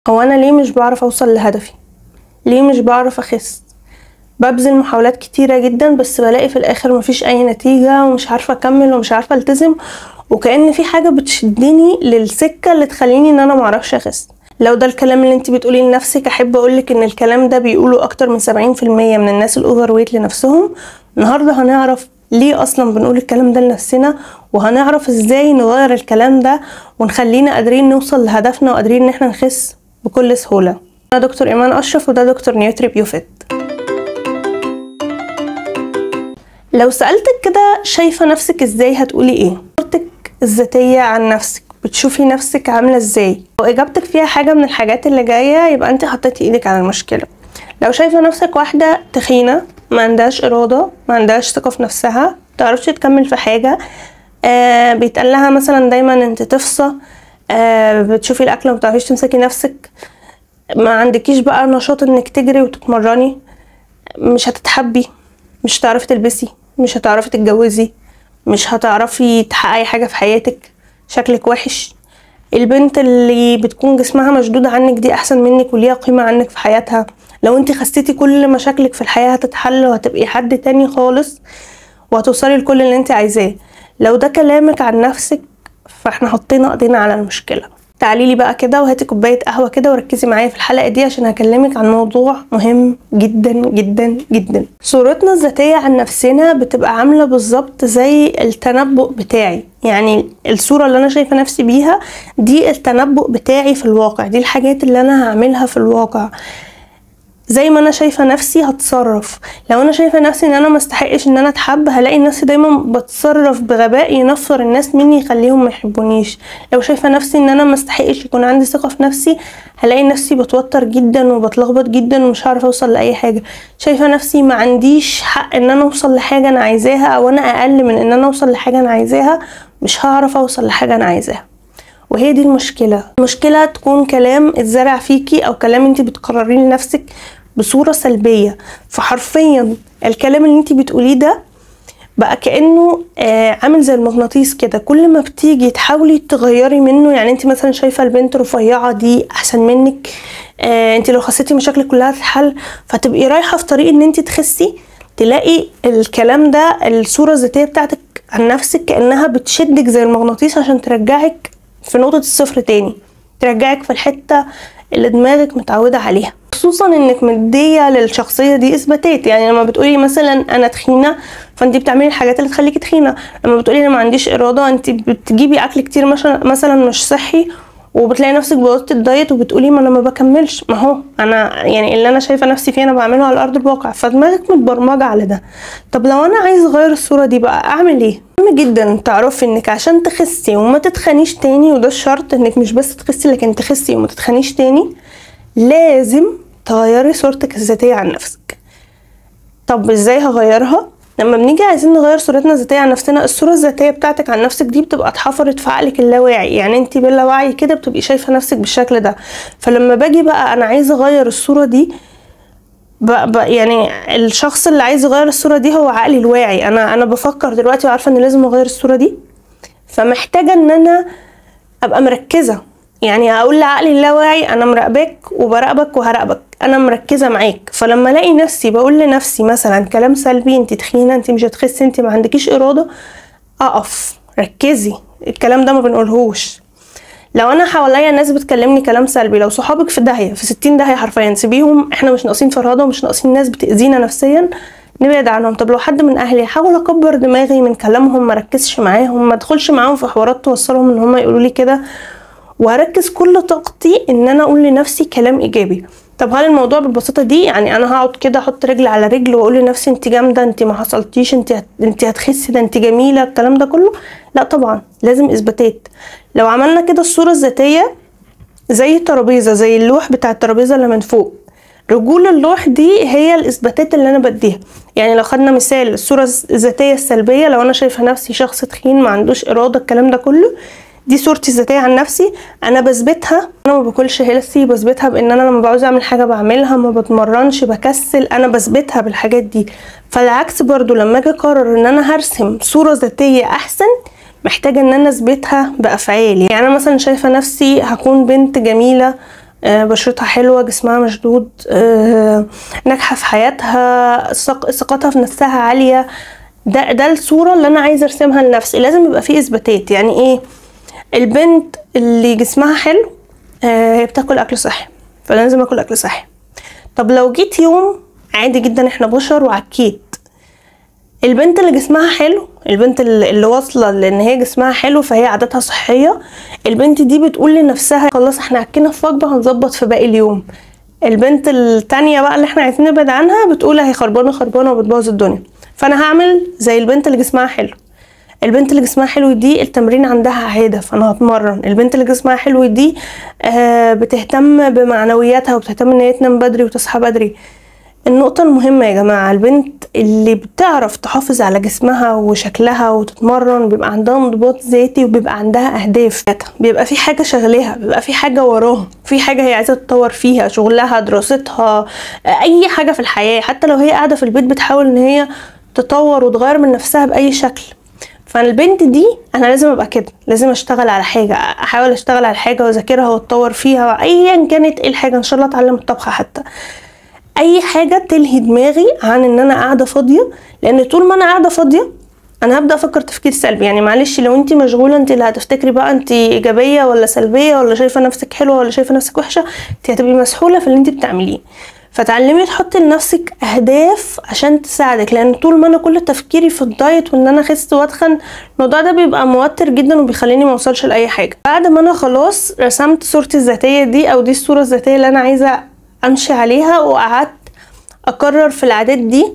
هو انا ليه مش بعرف اوصل لهدفي؟ ليه مش بعرف اخس؟ ببذل محاولات كتيرة جدا بس بلاقي في الاخر مفيش اي نتيجة ومش عارفة اكمل ومش عارفة التزم، وكأن في حاجة بتشدني للسكة اللي تخليني ان انا معرفش اخس. لو ده الكلام اللي انت بتقوليه لنفسك، احب اقولك ان الكلام ده بيقوله اكتر من 70% من الناس الاوفر ويت لنفسهم. النهاردة هنعرف ليه اصلا بنقول الكلام ده لنفسنا، وهنعرف ازاي نغير الكلام ده ونخلينا قادرين نوصل لهدفنا وقادرين ان احنا نخس بكل سهولة. انا دكتور ايمان اشرف وده دكتور نيوتري بيوفيت. لو سألتك كده شايفة نفسك ازاي هتقولي ايه؟ صورتك الذاتية عن نفسك، بتشوفي نفسك عاملة ازاي؟ لو اجابتك فيها حاجة من الحاجات اللي جاية يبقى انت حطيتي ايدك على المشكلة. لو شايفة نفسك واحدة تخينة، ما عندهاش ارادة، ما عندهاش ثقة في نفسها، متعرفش تكمل في حاجة، بيتقال لها مثلا دايما انت تفصى، بتشوفي الاكل وما بتعرفيش تمسكي نفسك، ما عندكيش بقى نشاط انك تجري وتتمرني، مش هتتحبي، مش هتعرفي تلبسي، مش هتعرفي تتجوزي، مش هتعرفي تحققي حاجة في حياتك، شكلك وحش. البنت اللي بتكون جسمها مشدود عنك دي احسن منك وليها قيمة عنك في حياتها. لو انت خسيتي كل مشاكلك في الحياة هتتحل وهتبقي حد تاني خالص وهتوصلي لكل اللي انت عايزاه. لو ده كلامك عن نفسك فاحنا حطينا ايدينا على المشكلة. تعالي لي بقى كده وهاتي كوبايه قهوه كده وركزي معايا في الحلقه دي عشان هكلمك عن موضوع مهم جدا جدا جدا. صورتنا الذاتيه عن نفسنا بتبقى عامله بالظبط زي التنبؤ بتاعي، يعني الصوره اللي انا شايفه نفسي بيها دي التنبؤ بتاعي في الواقع، دي الحاجات اللي انا هعملها في الواقع. زي ما انا شايفه نفسي هتصرف. لو انا شايفه نفسي ان انا ما استحقش ان انا اتحب، هلاقي نفسي دايما بتصرف بغباء ينفر الناس مني يخليهم ما يحبونيش. لو شايفه نفسي ان انا ما استحقش يكون عندي ثقه في نفسي، هلاقي نفسي بتوتر جدا وبتلخبط جدا ومش هعرف اوصل لاي حاجه. شايفه نفسي ما عنديش حق ان انا اوصل لحاجه انا عايزاها، او انا اقل من ان انا اوصل لحاجه انا عايزاها، مش هعرف اوصل لحاجه انا عايزاها. وهي دي المشكله تكون كلام اتزرع فيكي او كلام انت بتقرريه لنفسك بصورة سلبية. فحرفيا الكلام اللي انتي بتقوليه ده بقى كأنه عامل زي المغناطيس كده، كل ما بتيجي تحاولي تغيري منه. يعني انتي مثلا شايفة البنت رفيعة دي احسن منك، انتي لو خسيتي مشاكلك كلها تتحل، فتبقي رايحة في طريق ان انتي تخسي، تلاقي الكلام ده الصورة الذاتية بتاعتك عن نفسك كأنها بتشدك زي المغناطيس عشان ترجعك في نقطة الصفر تاني، ترجعك في الحتة اللي دماغك متعودة عليها. خصوصا انك مديه للشخصيه دي اثباتات. يعني لما بتقولي مثلا انا تخينه، فانت بتعملي الحاجات اللي تخليكي تخينه. لما بتقولي انا ما عنديش اراده، انت بتجيبي اكل كتير مثلا مش صحي، وبتلاقي نفسك بوظتي الدايت وبتقولي ما انا ما بكملش، ما هو انا يعني اللي انا شايفه نفسي فيه انا بعمله على ارض الواقع، فدماغك متبرمجه على ده. طب لو انا عايزه اغير الصوره دي بقى اعمل ايه؟ مهم جدا تعرفي انك عشان تخسي وما تتخنيش تاني، وده الشرط، انك مش بس تخسي لكن تخسي وما تتخنيش تاني، لازم تغيري صورتك الذاتية عن نفسك. طب ازاي هغيرها؟ لما بنيجي عايزين نغير صورتنا الذاتية عن نفسنا، الصورة الذاتية بتاعتك عن نفسك دي بتبقى اتحفرت في عقلك اللاواعي، يعني انت باللاوعي كده بتبقي شايفة نفسك بالشكل ده. فلما باجي بقى انا عايزة اغير الصورة دي، يعني الشخص اللي عايز يغير الصورة دي هو عقلي الواعي. انا بفكر دلوقتي وعارفة ان لازم اغير الصورة دي، فمحتاجة ان انا ابقى مركزة. يعني هقول لعقلي اللاواعي انا مراقبك وبراقبك وهراقبك، انا مركزه معاك. فلما الاقي نفسي بقول لنفسي مثلا كلام سلبي، انت تخينه، انت مش هتخسي، انت ما عندكيش اراده، اقف ركزي، الكلام ده ما بنقولهوش. لو انا حواليا ناس بتكلمني كلام سلبي، لو صحابك في داهيه، في 60 داهيه حرفيا، سيبيهم، احنا مش ناقصين فرهده ومش ناقصين ناس بتاذينا نفسيا، نبعد عنهم. طب لو حد من اهلي، حاول اكبر دماغي من كلامهم، ما ركزش معاهم، ما ادخلش معاهم في حوارات توصلهم ان هم يقولوا لي كده، وهركز كل طاقتي ان انا اقول لنفسي كلام ايجابي. طب هل الموضوع بالبساطه دي؟ يعني انا هقعد كده احط رجل على رجل واقول لنفسي انت جامده، انت ما حصلتيش، انت هتخسي، ده انت جميله، الكلام ده كله؟ لا طبعا، لازم اثباتات. لو عملنا كده الصوره الذاتيه زي الترابيزه، زي اللوح بتاع الترابيزه اللي من فوق، رجول اللوح دي هي الاثباتات اللي انا بديها. يعني لو خدنا مثال الصوره الذاتيه السلبيه، لو انا شايفه نفسي شخص تخين ما عندوش اراده، الكلام ده كله، دي صورتي الذاتيه عن نفسي. انا بثبتها، انا ما باكلش هيلثي، بثبتها بان انا لما بعوز اعمل حاجه بعملها، ما بتمرنش، بكسل، انا بثبتها بالحاجات دي. فالعكس برضو، لما اجي اقرر ان انا هرسم صوره ذاتيه احسن، محتاجه ان انا اثبتها بافعالي. يعني انا مثلا شايفه نفسي هكون بنت جميله بشرتها حلوة، جسمها مشدود، ناجحة في حياتها، ثقتها في نفسها عالية. ده الصورة اللي انا عايزة ارسمها لنفسي. لازم يبقى فيه اثباتات. يعني ايه؟ البنت اللي جسمها حلو هي بتاكل اكل صحي، فلازم اكل اكل صحي. طب لو جيت يوم عادي جدا، احنا بشر وعكيت، البنت اللي جسمها حلو، البنت اللي واصله لان هي جسمها حلو فهي عاداتها صحيه، البنت دي بتقول لنفسها خلاص احنا عكينا في وجبه هنظبط في باقي اليوم. البنت التانية بقى اللي احنا عايزين نبعد عنها بتقول هي خربانه وبتبوظ الدنيا، فانا هعمل زي البنت اللي جسمها حلو. البنت اللي جسمها حلو دي التمرين عندها عاده، فانا هتمرن. البنت اللي جسمها حلو دي بتهتم بمعنوياتها وبتهتم ان هي تنام بدري وتصحى بدري. النقطة المهمة يا جماعة، البنت اللي بتعرف تحافظ على جسمها وشكلها وتتمرن بيبقى عندها انضباط ذاتي وبيبقى عندها أهداف، بيبقى في حاجة شغلها، بيبقى في حاجة وراها، في حاجة هي عايزة تطور فيها، شغلها، دراستها، أي حاجة في الحياة. حتى لو هي قاعدة في البيت بتحاول إن هي تطور وتغير من نفسها بأي شكل. فالبنت دي انا لازم ابقى كده، لازم اشتغل على حاجه، احاول اشتغل على حاجه واذاكرها واتطور فيها، ايا كانت ايه الحاجه. ان شاء الله اتعلم الطبخ، حتى اي حاجه تلهي دماغي عن ان انا قاعده فاضيه. لان طول ما انا قاعده فاضيه انا هبدا افكر تفكير سلبي. يعني معلش، لو انت مشغوله انت اللي هتفتكري بقى انت ايجابيه ولا سلبيه، ولا شايفه نفسك حلوه ولا شايفه نفسك وحشه. انت هتبقي مسحوله في اللي انت بتعمليه. فتعلمي تحطي لنفسك اهداف عشان تساعدك. لان طول ما انا كل تفكيري في الدايت وان انا اخس واتخن، الموضوع ده بيبقى موتر جدا وبيخليني ما اوصلش لاي حاجه. بعد ما انا خلاص رسمت صورتي الذاتيه دي، او دي الصوره الذاتيه اللي انا عايزه امشي عليها، وقعدت اكرر في العادات دي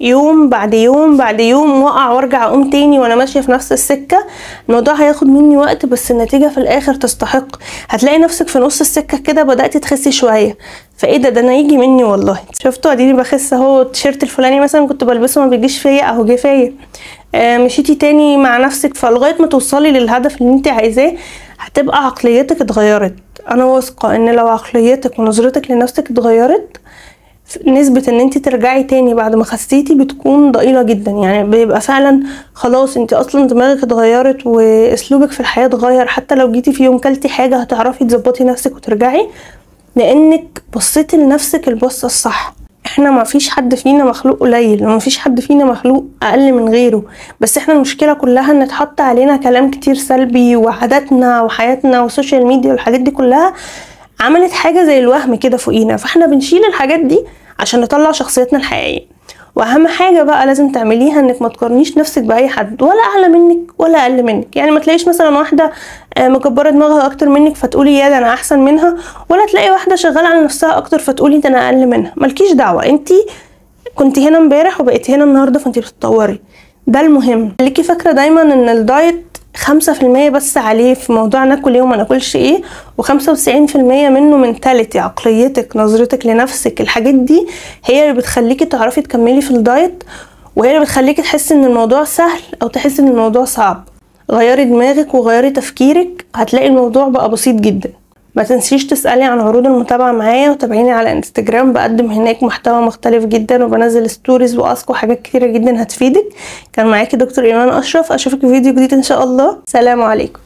يوم بعد يوم بعد يوم، واقع وارجع اقوم تاني وانا ماشيه في نفس السكه، الموضوع هياخد مني وقت بس النتيجه في الاخر تستحق. هتلاقي نفسك في نص السكه كده بداتي تخسي شويه، فايه ده انا يجي مني والله. شفتوا اديني بخس اهو. التيشيرت الفلاني مثلا كنت بلبسه ما بيجيش فيا، اهو جه فيا. مشيتي تاني مع نفسك، فلغايه ما توصلي للهدف اللي انت عايزاه هتبقى عقليتك اتغيرت. انا واثقه ان لو عقليتك ونظرتك لنفسك اتغيرت، نسبة ان انت ترجعي تاني بعد ما خسيتي بتكون ضئيلة جدا. يعني بيبقى فعلا خلاص انت اصلا دماغك اتغيرت واسلوبك في الحياة اتغير. حتى لو جيتي في يوم كلتي حاجة هتعرفي تظبطي نفسك وترجعي، لانك بصيتي لنفسك البصة الصح. احنا ما فيش حد فينا مخلوق قليل، وما فيش حد فينا مخلوق اقل من غيره، بس احنا المشكلة كلها ان اتحط علينا كلام كتير سلبي، وعاداتنا وحياتنا والسوشيال ميديا والحاجات دي كلها عملت حاجة زي الوهم كده فوقينا. فاحنا بنشيل الحاجات دي عشان نطلع شخصيتنا الحقيقية. واهم حاجة بقى لازم تعمليها انك ما تقارنيش نفسك باي حد، ولا اعلى منك ولا اقل منك. يعني ما تلاقيش مثلا واحدة مكبرة دماغها اكتر منك فتقولي يا ده انا احسن منها، ولا تلاقي واحدة شغالة على نفسها اكتر فتقولي ده انا اقل منها. مالكيش دعوة، انتي كنتي هنا امبارح وبقيتي هنا النهاردة، فانتي بتتطوري. ده المهم. خليكي فاكرة دايما ان الدايت 5% بس عليه في موضوع ناكل يوم ما ناكلش ايه، و95% منه منتاليتي، عقليتك، نظرتك لنفسك. الحاجات دي هي اللي بتخليكي تعرفي تكملي في الدايت، وهي اللي بتخليكي تحسي ان الموضوع سهل او تحسي ان الموضوع صعب. غيري دماغك وغيري تفكيرك، هتلاقي الموضوع بقى بسيط جدا. ما تنسيش تسألي عن عروض المتابعة معايا، وتابعيني على انستجرام، بقدم هناك محتوى مختلف جدا، وبنزل ستوريز واسك وحاجات كتيرة جدا هتفيدك. كان معاكي دكتور ايمان اشرف. اشوفك في فيديو جديد ان شاء الله. سلام عليكم.